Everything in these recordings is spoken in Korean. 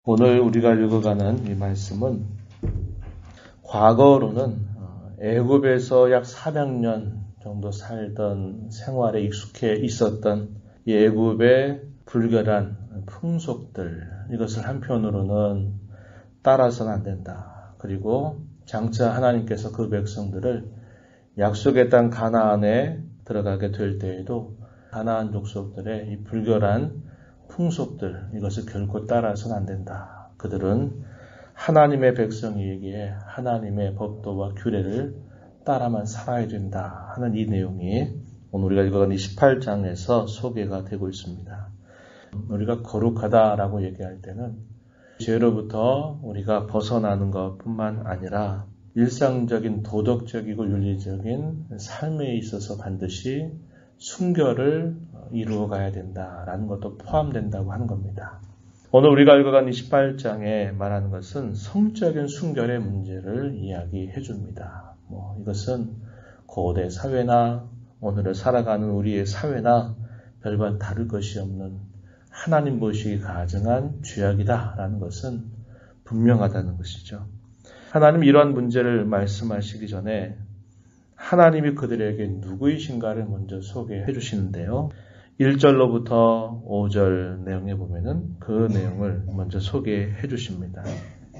오늘 우리가 읽어가는 이 말씀은 과거로는 애굽에서 약 400년 정도 살던 생활에 익숙해 있었던 이 애굽의 불결한 풍속들, 이것을 한편으로는 따라서는 안 된다. 그리고 장차 하나님께서 그 백성들을 약속의 땅 가나안에 들어가게 될 때에도 가나안 족속들의 이 불결한 풍속들, 이것을 결코 따라서는 안 된다. 그들은 하나님의 백성이기에 하나님의 법도와 규례를 따라만 살아야 된다 하는 이 내용이 오늘 우리가 읽어간 28장에서 소개가 되고 있습니다. 우리가 거룩하다라고 얘기할 때는 죄로부터 우리가 벗어나는 것뿐만 아니라 일상적인 도덕적이고 윤리적인 삶에 있어서 반드시 순결을 이루어가야 된다라는 것도 포함된다고 하는 겁니다. 오늘 우리가 읽어간 28장에 말하는 것은 성적인 순결의 문제를 이야기해 줍니다. 이것은 고대 사회나 오늘을 살아가는 우리의 사회나 별반 다를 것이 없는 하나님 보시기 가증한 죄악이다라는 것은 분명하다는 것이죠. 하나님 이러한 문제를 말씀하시기 전에 하나님이 그들에게 누구이신가를 먼저 소개해 주시는데요. 1절로부터 5절 내용에 보면은 그 내용을 먼저 소개해 주십니다.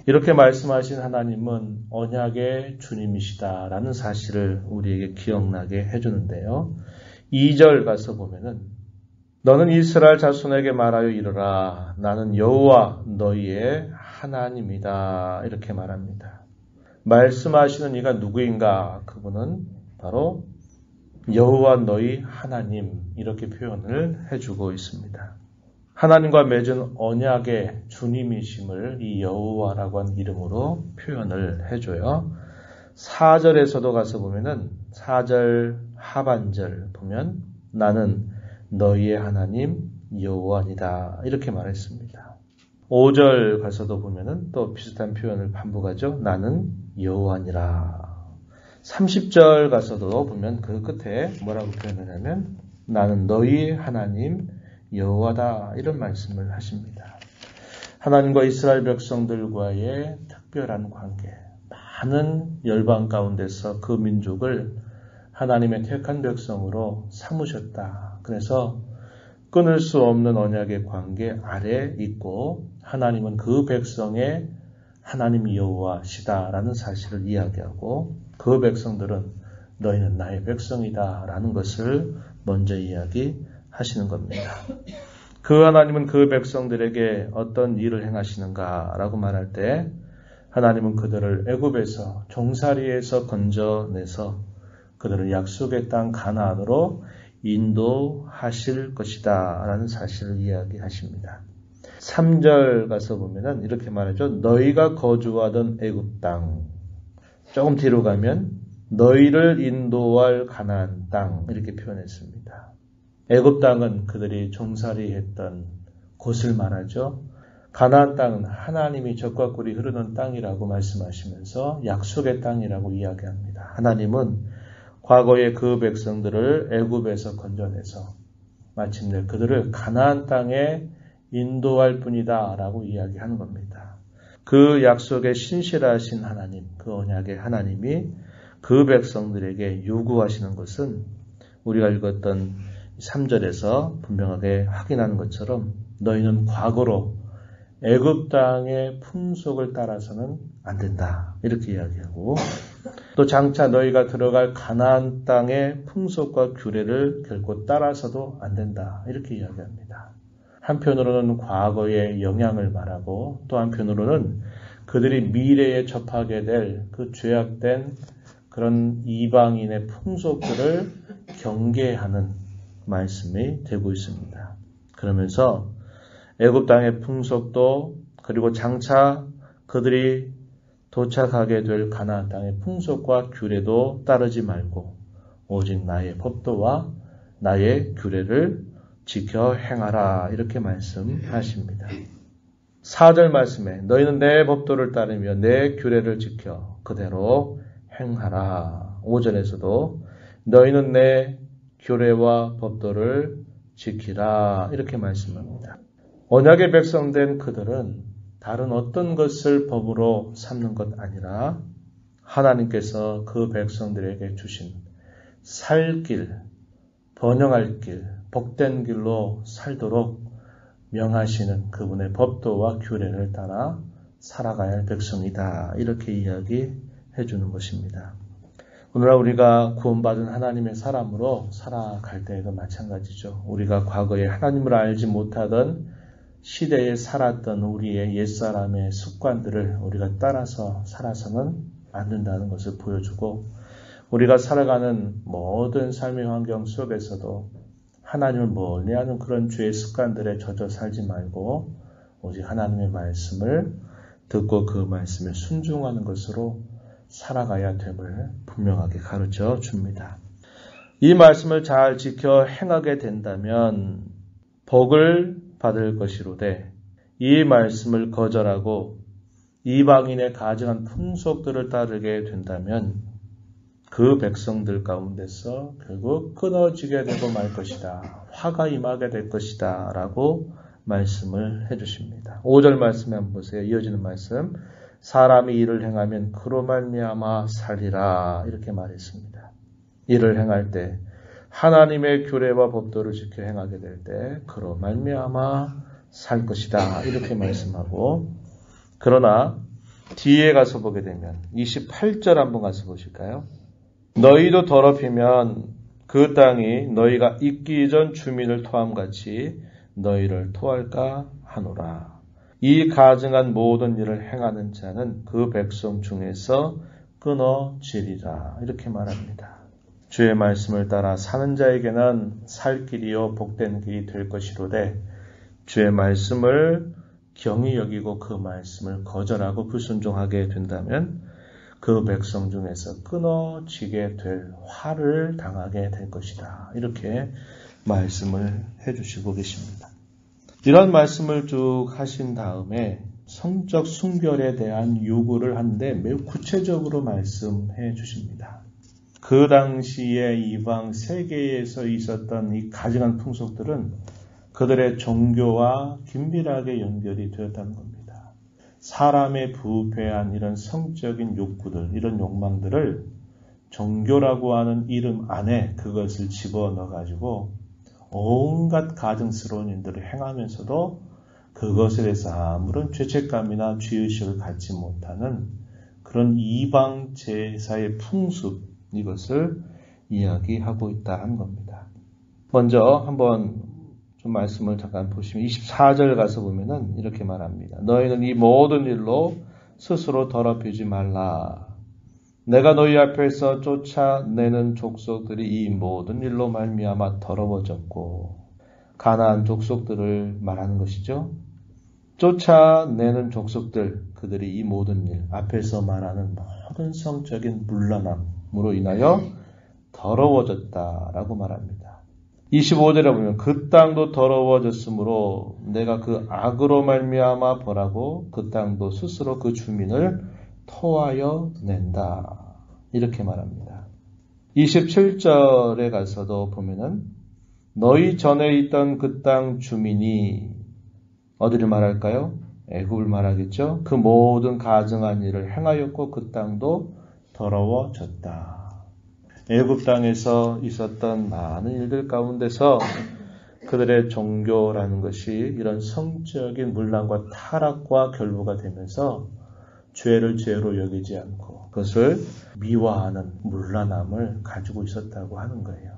이렇게 말씀하신 하나님은 언약의 주님이시다라는 사실을 우리에게 기억나게 해주는데요. 2절 가서 보면은 너는 이스라엘 자손에게 말하여 이르라. 나는 여호와 너희의 하나님이다. 이렇게 말합니다. 말씀하시는 이가 누구인가? 그분은 바로 여호와 너희 하나님, 이렇게 표현을 해주고 있습니다. 하나님과 맺은 언약의 주님이심을 이 여호와라고 하는 이름으로 표현을 해줘요. 4절에서도 가서 보면은 4절 하반절 보면 나는 너희의 하나님 여호와니다 이렇게 말했습니다. 5절 가서도 보면은 또 비슷한 표현을 반복하죠. 나는 여호와니라. 30절 가서도 보면 그 끝에 뭐라고 표현하냐면 나는 너희 하나님 여호와다 이런 말씀을 하십니다. 하나님과 이스라엘 백성들과의 특별한 관계, 많은 열방 가운데서 그 민족을 하나님의 택한 백성으로 삼으셨다. 그래서 끊을 수 없는 언약의 관계 아래 있고 하나님은 그 백성의 하나님 여호와시다라는 사실을 이야기하고 그 백성들은 너희는 나의 백성이다라는 것을 먼저 이야기하시는 겁니다. 그 하나님은 그 백성들에게 어떤 일을 행하시는가라고 말할 때 하나님은 그들을 애굽에서 종살이에서 건져내서 그들을 약속의 땅 가나안으로 인도하실 것이다 라는 사실을 이야기하십니다. 3절 가서 보면은 이렇게 말하죠. 너희가 거주하던 애굽 땅, 조금 뒤로 가면 너희를 인도할 가나안 땅 이렇게 표현했습니다. 애굽 땅은 그들이 종살이했던 곳을 말하죠. 가나안 땅은 하나님이 젖과 꿀이 흐르는 땅이라고 말씀하시면서 약속의 땅이라고 이야기합니다. 하나님은 과거에 그 백성들을 애굽에서 건져내서 마침내 그들을 가나안 땅에 인도할 뿐이다 라고 이야기하는 겁니다. 그 약속에 신실하신 하나님, 그 언약의 하나님이 그 백성들에게 요구하시는 것은 우리가 읽었던 3절에서 분명하게 확인하는 것처럼 너희는 과거로 애굽 땅의 풍속을 따라서는 안 된다 이렇게 이야기하고 또 장차 너희가 들어갈 가나안 땅의 풍속과 규례를 결코 따라서도 안 된다 이렇게 이야기합니다. 한편으로는 과거의 영향을 말하고 또 한편으로는 그들이 미래에 접하게 될 그 죄악된 그런 이방인의 풍속들을 경계하는 말씀이 되고 있습니다. 그러면서 애굽 땅의 풍속도 그리고 장차 그들이 도착하게 될 가나안 땅의 풍속과 규례도 따르지 말고 오직 나의 법도와 나의 규례를 지켜 행하라 이렇게 말씀하십니다. 4절 말씀에 너희는 내 법도를 따르며 내 규례를 지켜 그대로 행하라. 5절에서도 너희는 내 규례와 법도를 지키라 이렇게 말씀합니다. 언약의 백성된 그들은 다른 어떤 것을 법으로 삼는 것 아니라 하나님께서 그 백성들에게 주신 살 길, 번영할 길, 복된 길로 살도록 명하시는 그분의 법도와 규례를 따라 살아가야 할 백성이다. 이렇게 이야기해 주는 것입니다. 오늘날 우리가 구원받은 하나님의 사람으로 살아갈 때에도 마찬가지죠. 우리가 과거에 하나님을 알지 못하던 시대에 살았던 우리의 옛사람의 습관들을 우리가 따라서 살아서는 안 된다는 것을 보여주고, 우리가 살아가는 모든 삶의 환경 속에서도 하나님을 멀리하는 그런 죄의 습관들에 젖어 살지 말고 오직 하나님의 말씀을 듣고 그 말씀에 순종하는 것으로 살아가야 됨을 분명하게 가르쳐 줍니다. 이 말씀을 잘 지켜 행하게 된다면 복을 받을 것이로되, 이 말씀을 거절하고 이방인의 가증한 풍속들을 따르게 된다면 그 백성들 가운데서 결국 끊어지게 되고 말 것이다. 화가 임하게 될 것이다. 라고 말씀을 해주십니다. 5절 말씀에 한번 보세요. 이어지는 말씀. 사람이 일을 행하면 그로 말미암아 살리라. 이렇게 말했습니다. 일을 행할 때 하나님의 규례와 법도를 지켜 행하게 될 때 그로 말미암아 살 것이다. 이렇게 말씀하고, 그러나 뒤에 가서 보게 되면 28절 한번 가서 보실까요? 너희도 더럽히면 그 땅이 너희가 있기 전 주민을 토함같이 너희를 토할까 하노라. 이 가증한 모든 일을 행하는 자는 그 백성 중에서 끊어지리라. 이렇게 말합니다. 주의 말씀을 따라 사는 자에게는 살 길이요 복된 길이 될 것이로되, 주의 말씀을 경히 여기고 그 말씀을 거절하고 불순종하게 된다면 그 백성 중에서 끊어지게 될 화를 당하게 될 것이다. 이렇게 말씀을 해주시고 계십니다. 이런 말씀을 쭉 하신 다음에 성적 순결에 대한 요구를 하는데 매우 구체적으로 말씀해 주십니다. 그 당시에 이방 세계에서 있었던 이 가증한 풍속들은 그들의 종교와 긴밀하게 연결이 되었다는 겁니다. 사람의 부패한 이런 성적인 욕구들, 이런 욕망들을 종교라고 하는 이름 안에 그것을 집어넣어가지고 온갖 가증스러운 일들을 행하면서도 그것에 대해서 아무런 죄책감이나 죄의식을 갖지 못하는 그런 이방 제사의 풍습, 이것을 이야기하고 있다는 겁니다. 먼저 한번 좀 말씀을 잠깐 보시면 24절 가서 보면은 이렇게 말합니다. 너희는 이 모든 일로 스스로 더럽히지 말라. 내가 너희 앞에서 쫓아내는 족속들이 이 모든 일로 말미암아 더러워졌고, 가나안 족속들을 말하는 것이죠. 쫓아내는 족속들, 그들이 이 모든 일, 앞에서 말하는 모든 성적인 문란함으로 인하여 더러워졌다라고 말합니다. 25절에 보면 그 땅도 더러워졌으므로 내가 그 악으로 말미암아 벌하고 그 땅도 스스로 그 주민을 토하여 낸다. 이렇게 말합니다. 27절에 가서도 보면은 너희 전에 있던 그 땅 주민이 어디를 말할까요? 애굽을 말하겠죠. 그 모든 가증한 일을 행하였고 그 땅도 더러워졌다. 애굽 땅에서 있었던 많은 일들 가운데서 그들의 종교라는 것이 이런 성적인 문란과 타락과 결부가 되면서 죄를 죄로 여기지 않고 그것을 미화하는 문란함을 가지고 있었다고 하는 거예요.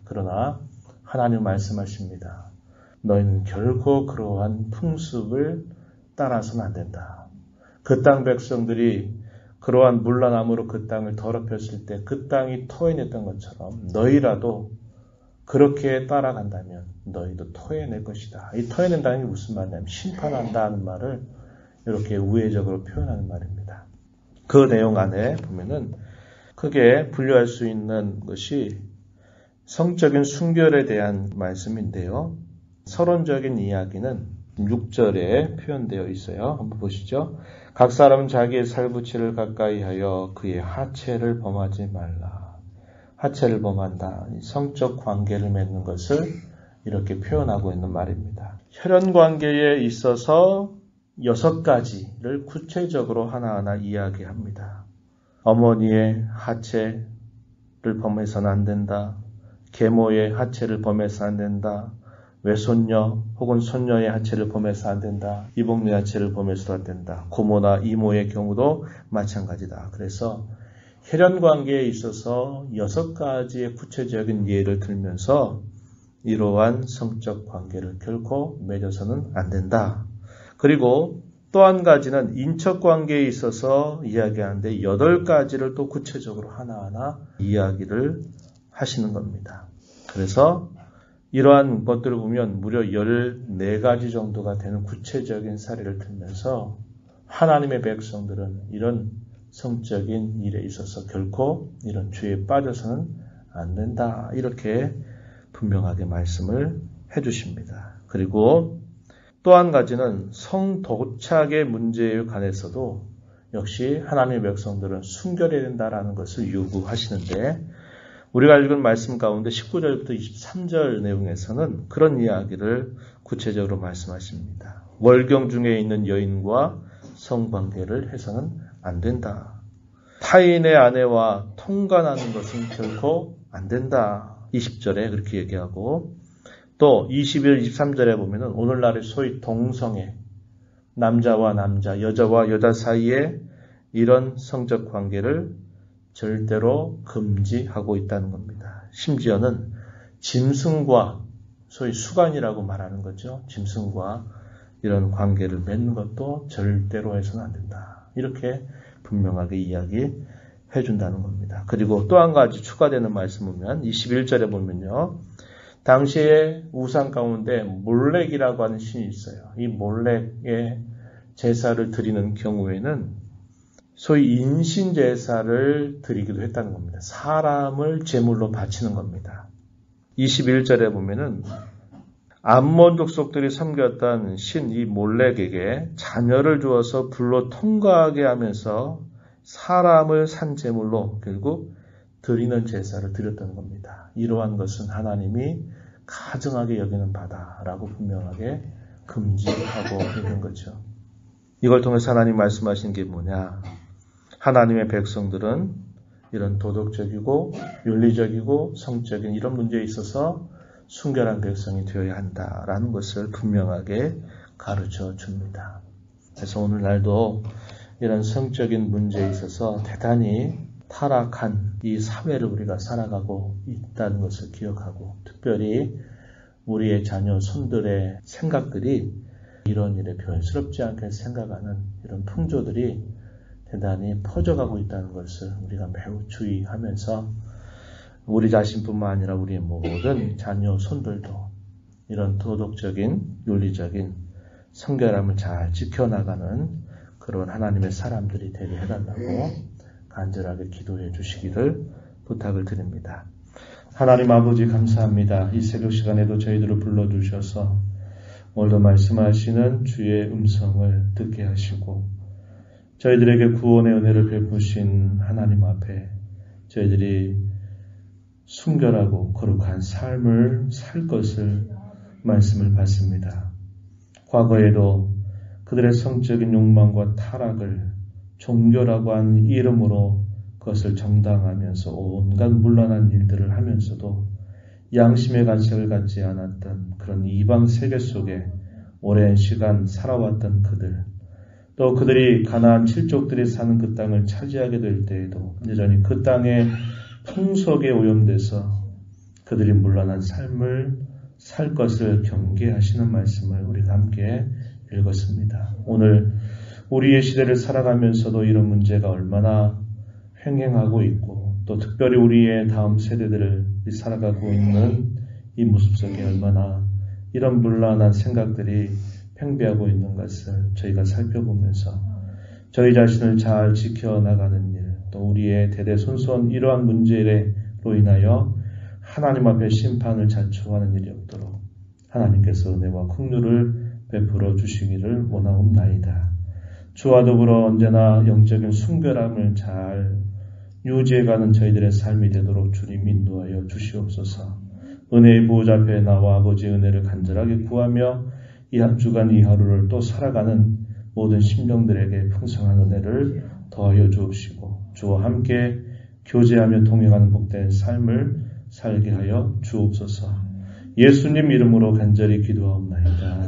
그러나 하나님 말씀하십니다. 너희는 결코 그러한 풍습을 따라서는 안 된다. 그 땅 백성들이 그러한 문란함으로 그 땅을 더럽혔을 때 그 땅이 토해냈던 것처럼 너희라도 그렇게 따라간다면 너희도 토해낼 것이다. 이 토해낸다는 게 무슨 말이냐면 심판한다는 말을 이렇게 우회적으로 표현하는 말입니다. 그 내용 안에 보면은 크게 분류할 수 있는 것이 성적인 순결에 대한 말씀인데요. 서론적인 이야기는 6절에 표현되어 있어요. 한번 보시죠. 각 사람은 자기의 살부치를 가까이 하여 그의 하체를 범하지 말라. 하체를 범한다. 성적 관계를 맺는 것을 이렇게 표현하고 있는 말입니다. 혈연 관계에 있어서 6가지를 구체적으로 하나하나 이야기합니다. 어머니의 하체를 범해서는 안 된다. 계모의 하체를 범해서 안 된다. 외손녀 혹은 손녀의 하체를 범해서 안 된다. 이복녀 하체를 범해서도 안 된다. 고모나 이모의 경우도 마찬가지다. 그래서 혈연관계에 있어서 6가지의 구체적인 예를 들면서 이러한 성적 관계를 결코 맺어서는 안 된다. 그리고 또 한 가지는 인척관계에 있어서 이야기하는데 8가지를 또 구체적으로 하나하나 이야기를 하시는 겁니다. 그래서 이러한 것들을 보면 무려 14가지 정도가 되는 구체적인 사례를 들면서 하나님의 백성들은 이런 성적인 일에 있어서 결코 이런 죄에 빠져서는 안 된다. 이렇게 분명하게 말씀을 해주십니다. 그리고 또 한 가지는 성도착의 문제에 관해서도 역시 하나님의 백성들은 순결해야 된다라는 것을 요구하시는데 우리가 읽은 말씀 가운데 19절부터 23절 내용에서는 그런 이야기를 구체적으로 말씀하십니다. 월경 중에 있는 여인과 성관계를 해서는 안 된다. 타인의 아내와 통관하는 것은 결코 안 된다. 20절에 그렇게 얘기하고 또 21, 23절에 보면은 오늘날의 소위 동성애, 남자와 남자, 여자와 여자 사이에 이런 성적 관계를 절대로 금지하고 있다는 겁니다. 심지어는 짐승과 소위 수간이라고 말하는 거죠. 짐승과 이런 관계를 맺는 것도 절대로 해서는 안 된다. 이렇게 분명하게 이야기해 준다는 겁니다. 그리고 또 한 가지 추가되는 말씀 보면 21절에 보면요. 당시에 우상 가운데 몰렉이라고 하는 신이 있어요. 이 몰렉의 제사를 드리는 경우에는 소위 인신 제사를 드리기도 했다는 겁니다. 사람을 제물로 바치는 겁니다. 21절에 보면은 암몬 족속들이 섬겼던 신 이 몰렉에게 자녀를 주어서 불로 통과하게 하면서 사람을 산 제물로 결국 드리는 제사를 드렸다는 겁니다. 이러한 것은 하나님이 가증하게 여기는 바다라고 분명하게 금지하고 있는 거죠. 이걸 통해서 하나님 말씀하신 게 뭐냐? 하나님의 백성들은 이런 도덕적이고 윤리적이고 성적인 이런 문제에 있어서 순결한 백성이 되어야 한다라는 것을 분명하게 가르쳐 줍니다. 그래서 오늘날도 이런 성적인 문제에 있어서 대단히 타락한 이 사회를 우리가 살아가고 있다는 것을 기억하고 특별히 우리의 자녀, 손들의 생각들이 이런 일에 변스럽지 않게 생각하는 이런 풍조들이 대단히 퍼져가고 있다는 것을 우리가 매우 주의하면서 우리 자신뿐만 아니라 우리의 모든 자녀, 손들도 이런 도덕적인, 윤리적인 성결함을 잘 지켜나가는 그런 하나님의 사람들이 되게 해달라고 간절하게 기도해 주시기를 부탁을 드립니다. 하나님 아버지 감사합니다. 이 새벽 시간에도 저희들을 불러주셔서 오늘도 말씀하시는 주의 음성을 듣게 하시고 저희들에게 구원의 은혜를 베푸신 하나님 앞에 저희들이 순결하고 거룩한 삶을 살 것을 말씀을 받습니다. 과거에도 그들의 성적인 욕망과 타락을 종교라고 하는 이름으로 그것을 정당하면서 온갖 문란한 일들을 하면서도 양심의 가책을 갖지 않았던 그런 이방 세계 속에 오랜 시간 살아왔던 그들, 또 그들이 가나안 칠족들이 사는 그 땅을 차지하게 될 때에도 여전히 그 땅의 풍속에 오염돼서 그들이 문란한 삶을 살 것을 경계하시는 말씀을 우리가 함께 읽었습니다. 오늘 우리의 시대를 살아가면서도 이런 문제가 얼마나 횡행하고 있고 또 특별히 우리의 다음 세대들을 살아가고 있는 이 모습 속에 얼마나 이런 문란한 생각들이 팽배하고 있는 것을 저희가 살펴보면서 저희 자신을 잘 지켜나가는 일, 또 우리의 대대손손 이러한 문제로 인하여 하나님 앞에 심판을 자초하는 일이 없도록 하나님께서 은혜와 긍휼을 베풀어 주시기를 원하옵나이다. 주와 더불어 언제나 영적인 순결함을 잘 유지해가는 저희들의 삶이 되도록 주님 인도하여 주시옵소서. 은혜의 보호자 앞에 나와 아버지의 은혜를 간절하게 구하며 이 한 주간 이 하루를 또 살아가는 모든 심령들에게 풍성한 은혜를 더하여 주옵시고 주와 함께 교제하며 동행하는 복된 삶을 살게 하여 주옵소서. 예수님 이름으로 간절히 기도하옵나이다.